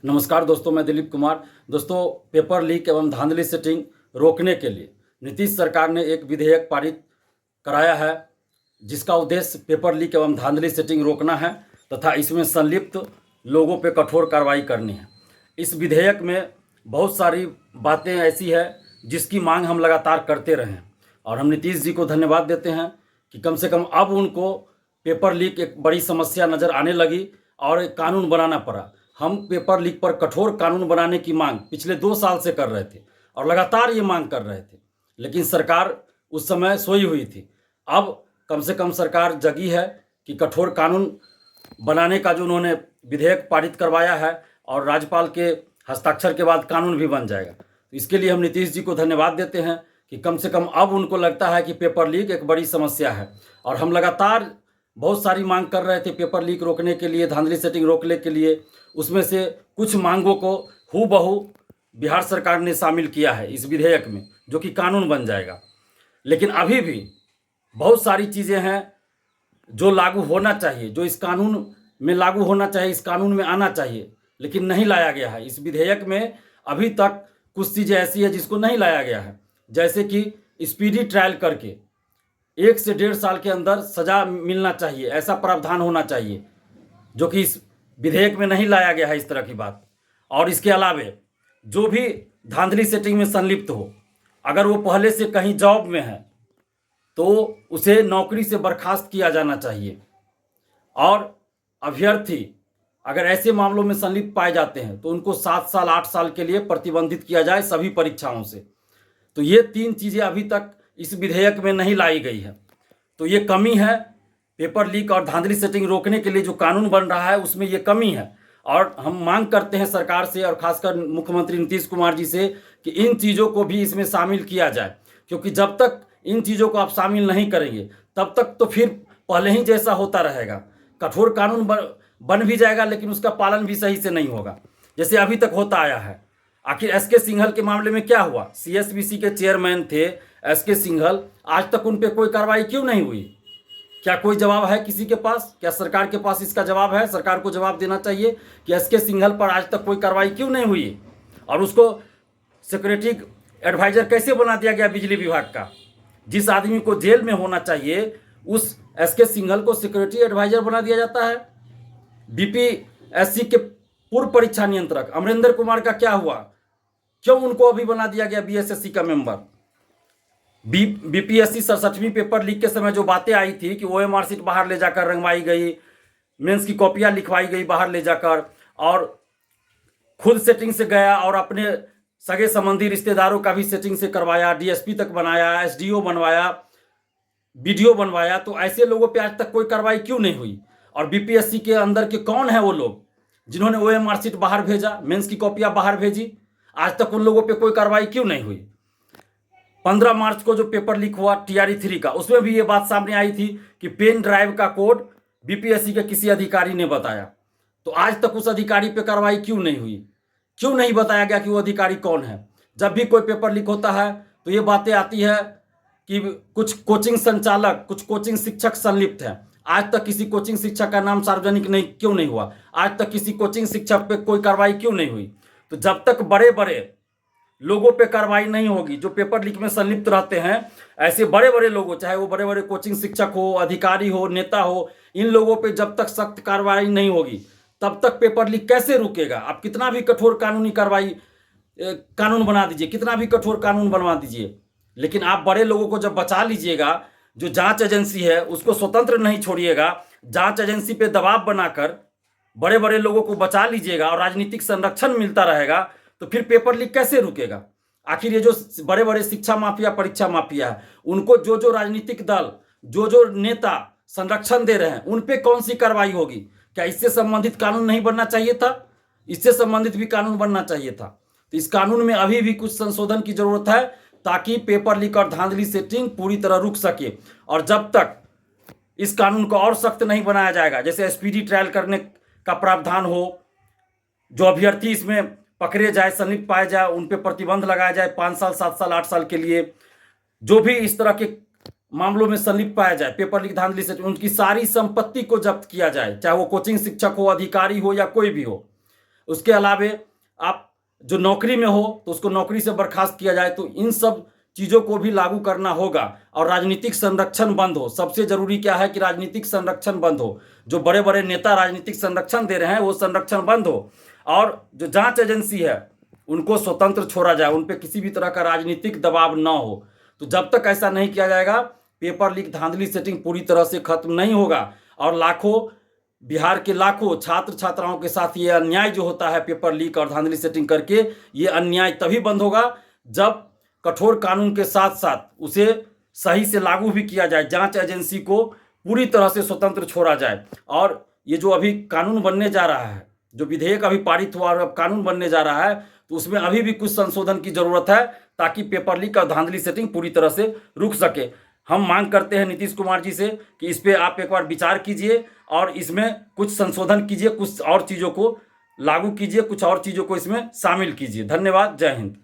नमस्कार दोस्तों, मैं दिलीप कुमार। दोस्तों, पेपर लीक एवं धांधली सेटिंग रोकने के लिए नीतीश सरकार ने एक विधेयक पारित कराया है, जिसका उद्देश्य पेपर लीक एवं धांधली सेटिंग रोकना है तथा इसमें संलिप्त लोगों पर कठोर कार्रवाई करनी है। इस विधेयक में बहुत सारी बातें ऐसी है जिसकी मांग हम लगातार करते रहे हैं और हम नीतीश जी को धन्यवाद देते हैं कि कम से कम अब उनको पेपर लीक एक बड़ी समस्या नज़र आने लगी और एक कानून बनाना पड़ा। हम पेपर लीक पर कठोर कानून बनाने की मांग पिछले 2 साल से कर रहे थे और लगातार ये मांग कर रहे थे, लेकिन सरकार उस समय सोई हुई थी। अब कम से कम सरकार जगी है कि कठोर कानून बनाने का जो उन्होंने विधेयक पारित करवाया है और राज्यपाल के हस्ताक्षर के बाद कानून भी बन जाएगा। तो इसके लिए हम नीतीश जी को धन्यवाद देते हैं कि कम से कम अब उनको लगता है कि पेपर लीक एक बड़ी समस्या है और हम लगातार बहुत सारी मांग कर रहे थे पेपर लीक रोकने के लिए, धांधली सेटिंग रोकने के लिए। उसमें से कुछ मांगों को हूबहू बिहार सरकार ने शामिल किया है इस विधेयक में, जो कि कानून बन जाएगा। लेकिन अभी भी बहुत सारी चीज़ें हैं जो लागू होना चाहिए, जो इस कानून में लागू होना चाहिए, इस कानून में आना चाहिए, लेकिन नहीं लाया गया है। इस विधेयक में अभी तक कुछ चीज़ें ऐसी है जिसको नहीं लाया गया है, जैसे कि स्पीडी ट्रायल करके 1 से 1.5 साल के अंदर सज़ा मिलना चाहिए, ऐसा प्रावधान होना चाहिए, जो कि इस विधेयक में नहीं लाया गया है इस तरह की बात। और इसके अलावे जो भी धांधली सेटिंग में संलिप्त हो, अगर वो पहले से कहीं जॉब में है तो उसे नौकरी से बर्खास्त किया जाना चाहिए। और अभ्यर्थी अगर ऐसे मामलों में संलिप्त पाए जाते हैं तो उनको 7 साल 8 साल के लिए प्रतिबंधित किया जाए सभी परीक्षाओं से। तो ये 3 चीज़ें अभी तक इस विधेयक में नहीं लाई गई है। तो ये कमी है। पेपर लीक और धांधली सेटिंग रोकने के लिए जो कानून बन रहा है उसमें ये कमी है और हम मांग करते हैं सरकार से और खासकर मुख्यमंत्री नीतीश कुमार जी से कि इन चीज़ों को भी इसमें शामिल किया जाए, क्योंकि जब तक इन चीज़ों को आप शामिल नहीं करेंगे तब तक तो फिर पहले ही जैसा होता रहेगा। कठोर कानून बन भी जाएगा लेकिन उसका पालन भी सही से नहीं होगा, जैसे अभी तक होता आया है। आखिर एसके सिंघल के मामले में क्या हुआ? सीएसबीसी के चेयरमैन थे एसके सिंघल, आज तक उन पर कोई कार्रवाई क्यों नहीं हुई? क्या कोई जवाब है किसी के पास? क्या सरकार के पास इसका जवाब है? सरकार को जवाब देना चाहिए कि एसके सिंघल पर आज तक कोई कार्रवाई क्यों नहीं हुई और उसको सिक्योरिटी एडवाइजर कैसे बना दिया गया बिजली विभाग का? जिस आदमी को जेल में होना चाहिए उस एसके सिंघल को सिक्योरिटी एडवाइजर बना दिया जाता है। बीपीएससी के पूर्व परीक्षा नियंत्रक अमरेंद्र कुमार का क्या हुआ? क्यों उनको अभी बना दिया गया बीएसएससी का मेंबर? बीपीएससी 67वीं पेपर लीक के समय जो बातें आई थी कि ओएमआर सीट बाहर ले जाकर रंगवाई गई, मेंस की कॉपियां लिखवाई गई बाहर ले जाकर, और खुद सेटिंग से गया और अपने सगे संबंधी रिश्तेदारों का भी सेटिंग से करवाया, डीएसपी तक बनाया, एसडीओ बनवाया, बीडीओ बनवाया। तो ऐसे लोगों पे आज तक कोई कार्रवाई क्यों नहीं हुई? और बीपीएससी के अंदर के कौन है वो लोग जिन्होंने ओएमआर सीट बाहर भेजा, मेंस की कॉपियां बाहर भेजी? आज तक उन लोगों पे कोई कार्रवाई क्यों नहीं हुई? 15 मार्च को जो पेपर लीक हुआ टीआरई 3 का, उसमें भी ये बात सामने आई थी कि पेन ड्राइव का कोड बीपीएससी के किसी अधिकारी ने बताया। तो आज तक उस अधिकारी पे कार्रवाई क्यों नहीं हुई? क्यों नहीं बताया गया कि वो अधिकारी कौन है? जब भी कोई पेपर लीक होता है तो ये बातें आती है कि कुछ कोचिंग संचालक, कुछ कोचिंग शिक्षक संलिप्त हैं। आज तक किसी कोचिंग शिक्षक का नाम सार्वजनिक क्यों नहीं हुआ? आज तक किसी कोचिंग शिक्षक पे कोई कार्रवाई क्यों नहीं हुई? तो जब तक बड़े बड़े लोगों पे कार्रवाई नहीं होगी जो पेपर लीक में संलिप्त रहते हैं, ऐसे बड़े बड़े लोगों, चाहे वो बड़े बड़े कोचिंग शिक्षक हो, अधिकारी हो, नेता हो, इन लोगों पे जब तक सख्त कार्रवाई नहीं होगी तब तक पेपर लीक कैसे रुकेगा? आप कितना भी कठोर कानूनी कार्रवाई कानून बना दीजिए, कितना भी कठोर कानून बनवा दीजिए, लेकिन आप बड़े लोगों को जब बचा लीजिएगा, जो जांच एजेंसी है उसको स्वतंत्र नहीं छोड़िएगा, जांच एजेंसी पे दबाव बनाकर बड़े बड़े लोगों को बचा लीजिएगा और राजनीतिक संरक्षण मिलता रहेगा, तो फिर पेपर लीक कैसे रुकेगा? आखिर ये जो बड़े बड़े शिक्षा माफिया, परीक्षा माफिया है, उनको जो जो राजनीतिक दल, जो जो नेता संरक्षण दे रहे हैं, उन पे कौन सी कार्रवाई होगी? क्या इससे संबंधित कानून नहीं बनना चाहिए था? इससे संबंधित भी कानून बनना चाहिए था। तो इस कानून में अभी भी कुछ संशोधन की जरूरत है ताकि पेपर लीक और धांधली सेटिंग पूरी तरह रुक सके। और जब तक इस कानून को और सख्त नहीं बनाया जाएगा, जैसे स्पीडी ट्रायल करने का प्रावधान हो, जो अभ्यर्थी इसमें पकड़े जाए, संलिप्त पाए जाए, उन पे प्रतिबंध लगाया जाए 5 साल 7 साल 8 साल के लिए। जो भी इस तरह के मामलों में संलिप्त पाया जाए, पेपर लीक धांधली से, उनकी सारी संपत्ति को जब्त किया जाए, चाहे वो कोचिंग शिक्षक हो, अधिकारी हो या कोई भी हो। उसके अलावे आप जो नौकरी में हो तो उसको नौकरी से बर्खास्त किया जाए। तो इन सब चीज़ों को भी लागू करना होगा और राजनीतिक संरक्षण बंद हो। सबसे जरूरी क्या है कि राजनीतिक संरक्षण बंद हो। जो बड़े बड़े नेता राजनीतिक संरक्षण दे रहे हैं वो संरक्षण बंद हो और जो जांच एजेंसी है उनको स्वतंत्र छोड़ा जाए, उन पर किसी भी तरह का राजनीतिक दबाव ना हो। तो जब तक ऐसा नहीं किया जाएगा पेपर लीक धांधली सेटिंग पूरी तरह से खत्म नहीं होगा और बिहार के लाखों छात्र छात्राओं के साथ ये अन्याय जो होता है पेपर लीक और धांधली सेटिंग करके, ये अन्याय तभी बंद होगा जब कठोर कानून के साथ साथ उसे सही से लागू भी किया जाए, जांच एजेंसी को पूरी तरह से स्वतंत्र छोड़ा जाए। और ये जो अभी कानून बनने जा रहा है, जो विधेयक अभी पारित हुआ और अब कानून बनने जा रहा है, तो उसमें अभी भी कुछ संशोधन की जरूरत है ताकि पेपर लीक और धांधली सेटिंग पूरी तरह से रुक सके। हम मांग करते हैं नीतीश कुमार जी से कि इस पे आप एक बार विचार कीजिए और इसमें कुछ संशोधन कीजिए, कुछ और चीज़ों को लागू कीजिए, कुछ और चीज़ों को इसमें शामिल कीजिए। धन्यवाद। जय हिंद।